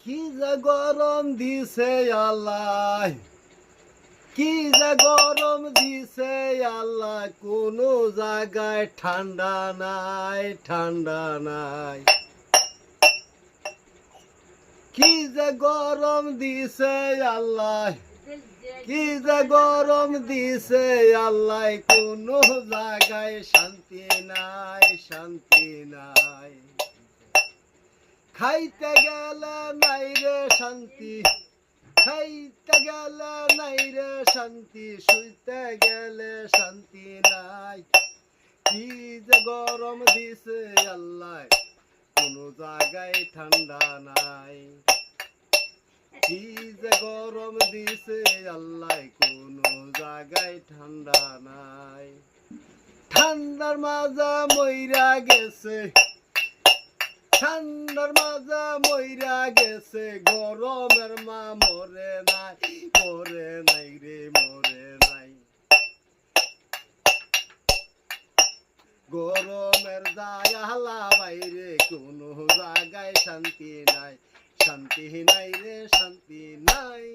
কি যে গরম দিছে আল্লাহ, কি যে গরম দিছে আল্লাহ, কোনো জায়গায় ঠান্ডা নাই, ঠান্ডা নাই। কি যে গরম দিছে আল্লাহ, কি যে গরম দিছে আল্লাহ, কোনো জায়গায় শান্তি নাই, শান্তি নাই। খাইতে গেলে নাই রে শান্তি, খাইতে গেলে নাই রে শান্তি, শুইতে গেলে শান্তি নাই। কি যে গরম দিছে আল্লাহ, কোনো জায়গায় ঠান্ডা নাই। কি যে গরম দিছে আল্লাহ, কোনো জায়গায় ঠান্ডা নাই। ঠান্ডার মাঝে মইরা গেছে, ঠান্ডার মাঝে মইরা গেছে, গরমের মা মরে নাই, মরে নাই রে, মরে নাই। গরমের জায়ালা বাইরে, কোনো জায়গায় শান্তি নাই, শান্তি নাই রে, শান্তি নাই।